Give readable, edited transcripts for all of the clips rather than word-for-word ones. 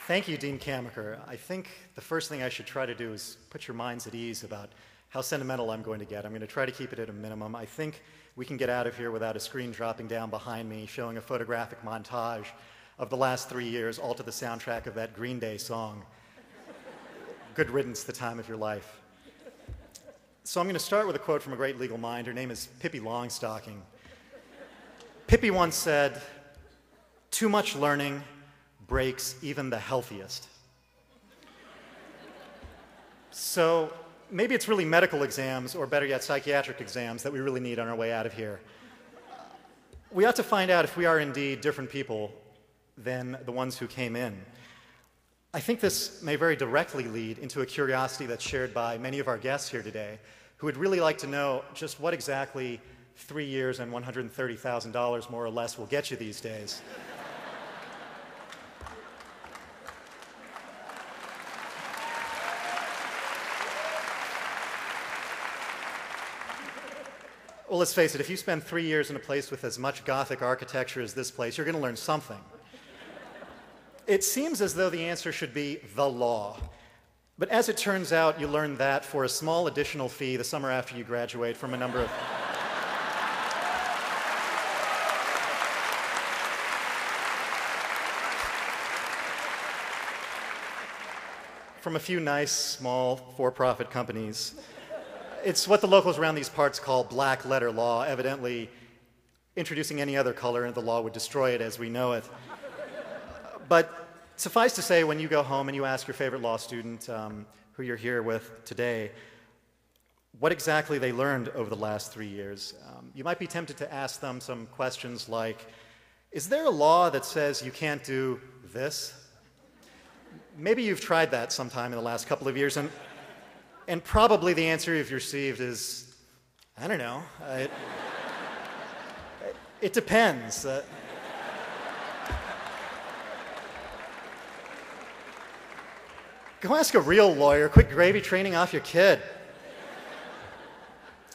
Thank you, Dean Kamaker. I think the first thing I should try to do is put your minds at ease about how sentimental I'm going to get. I'm going to try to keep it at a minimum. I think we can get out of here without a screen dropping down behind me showing a photographic montage of the last 3 years, all to the soundtrack of that Green Day song, Good Riddance, the Time of Your Life. So I'm going to start with a quote from a great legal mind. Her name is Pippi Longstocking. Pippi once said, "Too much learning breaks even the healthiest." So maybe it's really medical exams, or better yet, psychiatric exams that we really need on our way out of here. We ought to find out if we are indeed different people than the ones who came in. I think this may very directly lead into a curiosity that's shared by many of our guests here today, who would really like to know just what exactly 3 years and $130,000 more or less will get you these days. Well, let's face it, if you spend 3 years in a place with as much Gothic architecture as this place, you're going to learn something. It seems as though the answer should be the law. But as it turns out, you learn that for a small additional fee the summer after you graduate from a number of... from a few nice, small, for-profit companies. It's what the locals around these parts call black letter law. Evidently, introducing any other color into the law would destroy it as we know it. But suffice to say, when you go home and you ask your favorite law student who you're here with today what exactly they learned over the last 3 years, you might be tempted to ask them some questions like, is there a law that says you can't do this? Maybe you've tried that sometime in the last couple of years, and probably the answer you've received is, I don't know. It depends. Go ask a real lawyer. Quit gravy training off your kid.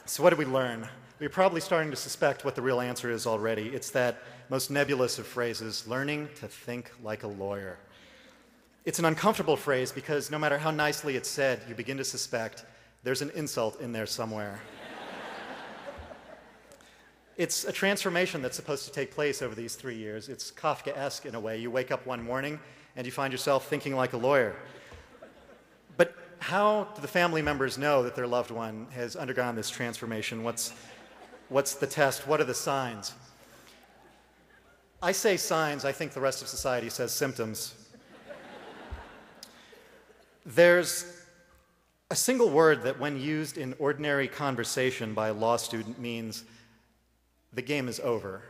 So what did we learn? We're probably starting to suspect what the real answer is already. It's that most nebulous of phrases, learning to think like a lawyer. It's an uncomfortable phrase because no matter how nicely it's said, you begin to suspect there's an insult in there somewhere. It's a transformation that's supposed to take place over these 3 years. It's Kafkaesque in a way. You wake up one morning and you find yourself thinking like a lawyer. But how do the family members know that their loved one has undergone this transformation? What's the test? What are the signs? I say signs. I think the rest of society says symptoms. There's a single word that, when used in ordinary conversation by a law student, means the game is over.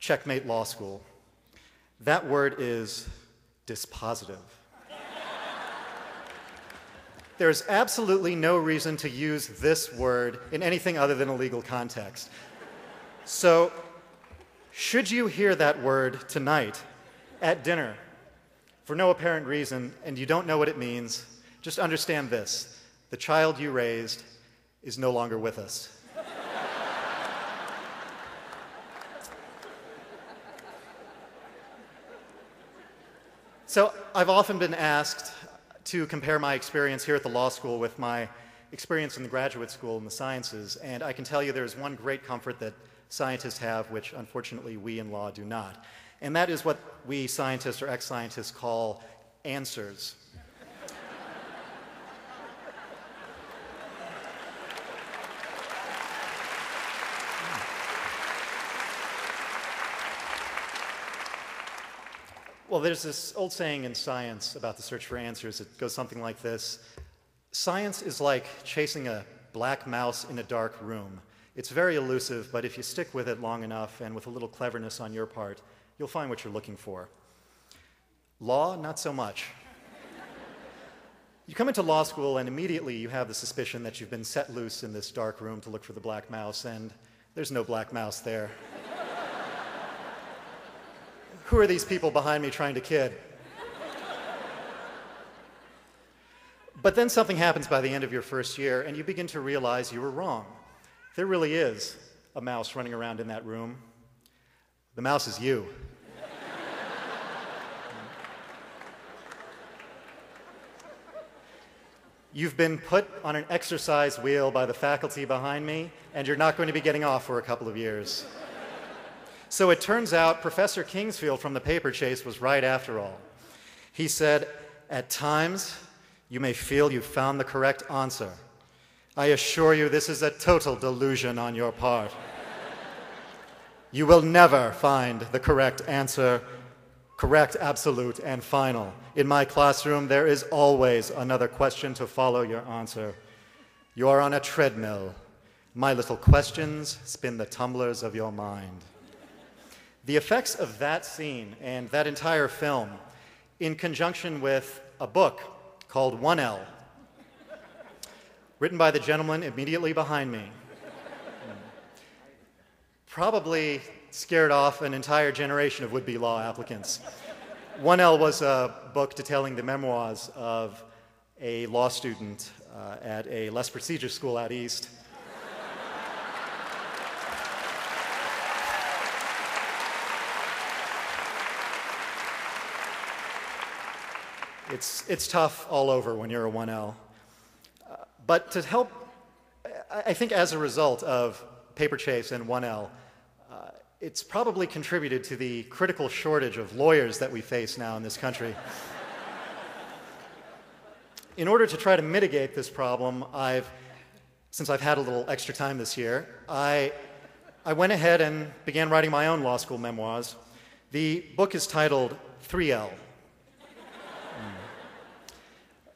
Checkmate law school. That word is dispositive. There's absolutely no reason to use this word in anything other than a legal context. So, should you hear that word tonight at dinner for no apparent reason, and you don't know what it means, just understand this: the child you raised is no longer with us. So I've often been asked to compare my experience here at the law school with my experience in the graduate school in the sciences, and I can tell you there's one great comfort that scientists have, which unfortunately we in law do not. And that is what we scientists or ex-scientists call answers. Well, there's this old saying in science about the search for answers. It goes something like this: science is like chasing a black mouse in a dark room. It's very elusive, but if you stick with it long enough and with a little cleverness on your part, you'll find what you're looking for. Law, not so much. You come into law school and immediately you have the suspicion that you've been set loose in this dark room to look for the black mouse, and there's no black mouse there. Who are these people behind me trying to kid? But then something happens by the end of your first year, and you begin to realize you were wrong. There really is a mouse running around in that room. The mouse is you. You've been put on an exercise wheel by the faculty behind me, and you're not going to be getting off for a couple of years. So it turns out Professor Kingsfield from the paper chase was right after all. He said, "At times, you may feel you've found the correct answer. I assure you this is a total delusion on your part. You will never find the correct answer, correct, absolute, and final. In my classroom, there is always another question to follow your answer. You are on a treadmill. My little questions spin the tumblers of your mind." The effects of that scene and that entire film, in conjunction with a book called 1L, written by the gentleman immediately behind me, probably scared off an entire generation of would-be law applicants. 1L was a book detailing the memoirs of a law student at a less prestigious school out east. It's tough all over when you're a 1L. But to help, I think as a result of Paper Chase and 1L, it's probably contributed to the critical shortage of lawyers that we face now in this country. In order to try to mitigate this problem, since I've had a little extra time this year, I went ahead and began writing my own law school memoirs. The book is titled 3L.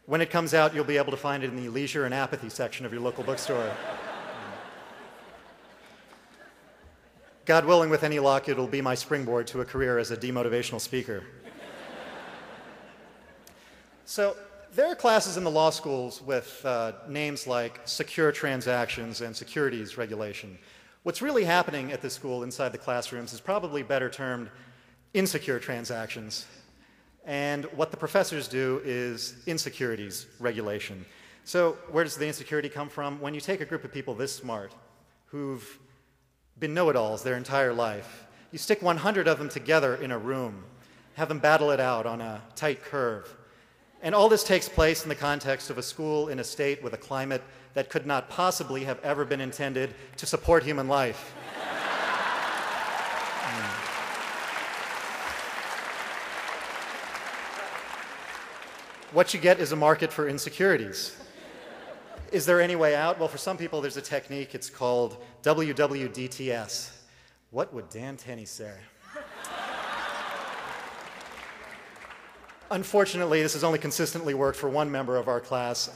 When it comes out, you'll be able to find it in the leisure and apathy section of your local bookstore. God willing, with any luck, it'll be my springboard to a career as a demotivational speaker. So there are classes in the law schools with names like secure transactions and securities regulation. What's really happening at this school inside the classrooms is probably better termed insecure transactions. And what the professors do is insecurities regulation. So where does the insecurity come from? When you take a group of people this smart, who've been know-it-alls their entire life, you stick 100 of them together in a room, have them battle it out on a tight curve. And all this takes place in the context of a school in a state with a climate that could not possibly have ever been intended to support human life. What you get is a market for insecurities. Is there any way out? Well, for some people, there's a technique. It's called WWDTS. What would Dan Tenney say? Unfortunately, this has only consistently worked for one member of our class.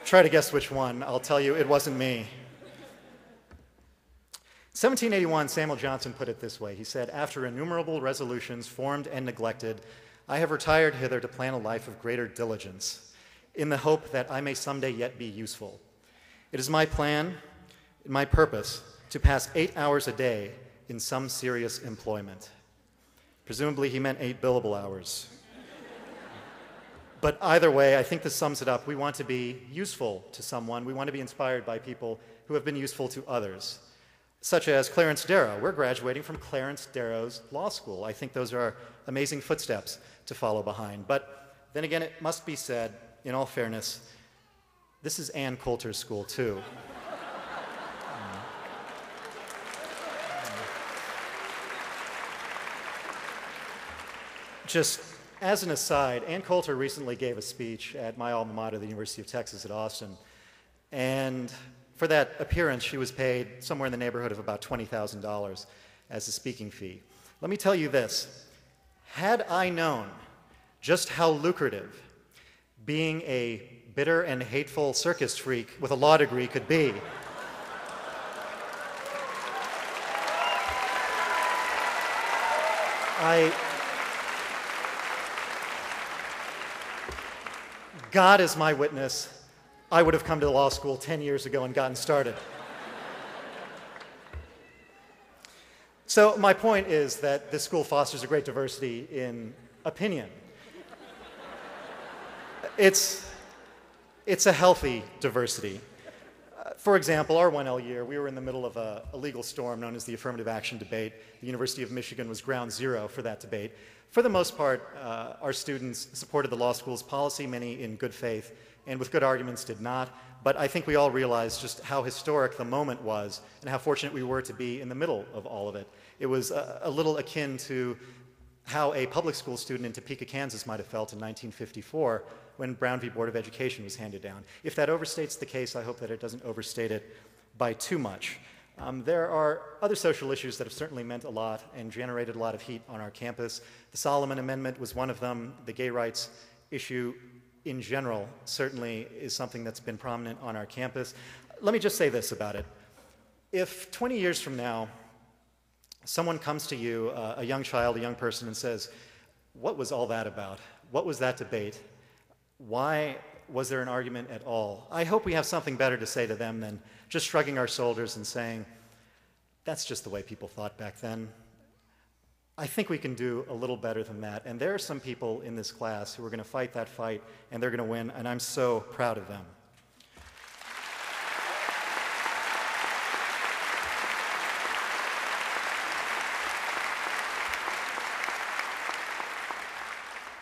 Try to guess which one. I'll tell you, it wasn't me. 1781, Samuel Johnson put it this way. He said, "After innumerable resolutions formed and neglected, I have retired hither to plan a life of greater diligence, in the hope that I may someday yet be useful. It is my plan, my purpose, to pass 8 hours a day in some serious employment." Presumably he meant 8 billable hours. But either way, I think this sums it up. We want to be useful to someone. We want to be inspired by people who have been useful to others, such as Clarence Darrow. We're graduating from Clarence Darrow's law school. I think those are amazing footsteps to follow behind. But then again, it must be said, in all fairness, this is Ann Coulter's school, too. Just as an aside, Ann Coulter recently gave a speech at my alma mater, the University of Texas at Austin. And for that appearance, she was paid somewhere in the neighborhood of about $20,000 as a speaking fee. Let me tell you this. Had I known just how lucrative being a bitter and hateful circus freak with a law degree could be, God is my witness, I would have come to law school 10 years ago and gotten started. So my point is that this school fosters a great diversity in opinion. It's a healthy diversity. For example, our 1L year, we were in the middle of a legal storm known as the affirmative action debate. The University of Michigan was ground zero for that debate. For the most part, our students supported the law school's policy, many in good faith, and with good arguments did not. But I think we all realized just how historic the moment was and how fortunate we were to be in the middle of all of it. It was a little akin to how a public school student in Topeka, Kansas might have felt in 1954 when Brown v. Board of Education was handed down. If that overstates the case, I hope that it doesn't overstate it by too much. There are other social issues that have certainly meant a lot and generated a lot of heat on our campus. The Solomon Amendment was one of them. The gay rights issue in general certainly is something that's been prominent on our campus. Let me just say this about it. If 20 years from now, someone comes to you, a young child, a young person, and says, "What was all that about? What was that debate? Why was there an argument at all?" I hope we have something better to say to them than just shrugging our shoulders and saying, "That's just the way people thought back then." I think we can do a little better than that. And there are some people in this class who are going to fight that fight, and they're going to win, and I'm so proud of them.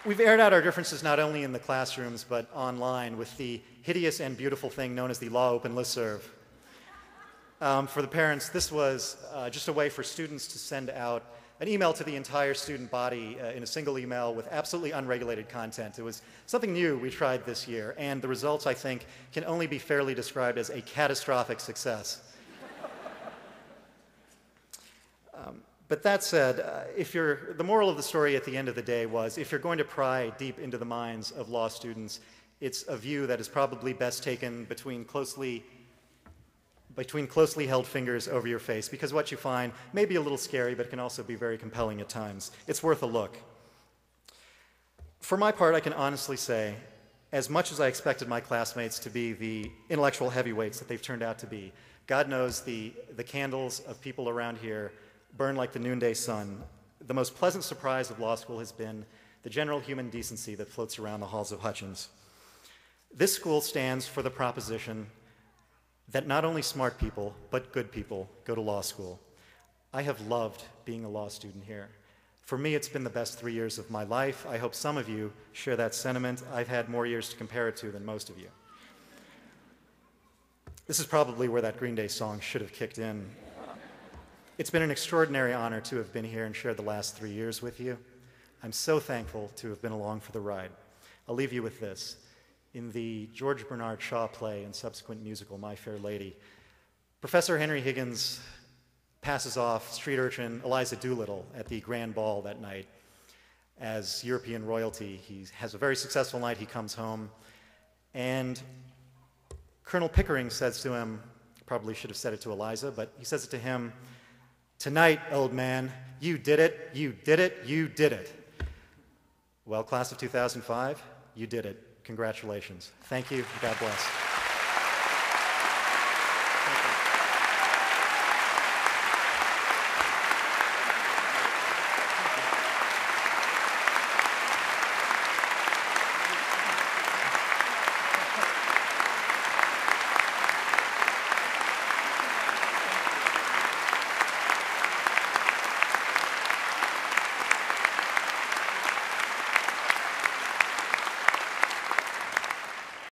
We've aired out our differences not only in the classrooms, but online with the hideous and beautiful thing known as the Law Open Listserv. For the parents, this was just a way for students to send out an email to the entire student body in a single email with absolutely unregulated content. It was something new we tried this year, and the results, I think, can only be fairly described as a catastrophic success. But that said, the moral of the story at the end of the day was, if you're going to pry deep into the minds of law students, it's a view that is probably best taken between closely held fingers over your face, because what you find may be a little scary, but it can also be very compelling at times. It's worth a look. For my part, I can honestly say, as much as I expected my classmates to be the intellectual heavyweights that they've turned out to be, God knows the candles of people around here burn like the noonday sun. The most pleasant surprise of law school has been the general human decency that floats around the halls of Hutchins. This school stands for the proposition that not only smart people, but good people go to law school. I have loved being a law student here. For me, it's been the best 3 years of my life. I hope some of you share that sentiment. I've had more years to compare it to than most of you. This is probably where that Green Day song should have kicked in. It's been an extraordinary honor to have been here and shared the last 3 years with you. I'm so thankful to have been along for the ride. I'll leave you with this. In the George Bernard Shaw play and subsequent musical, My Fair Lady, Professor Henry Higgins passes off street urchin Eliza Doolittle at the grand ball that night. As European royalty, he has a very successful night. He comes home, and Colonel Pickering says to him, probably should have said it to Eliza, but he says it to him, "Tonight, old man, you did it, you did it, you did it." Well, class of 2005, you did it. Congratulations. Thank you. God bless.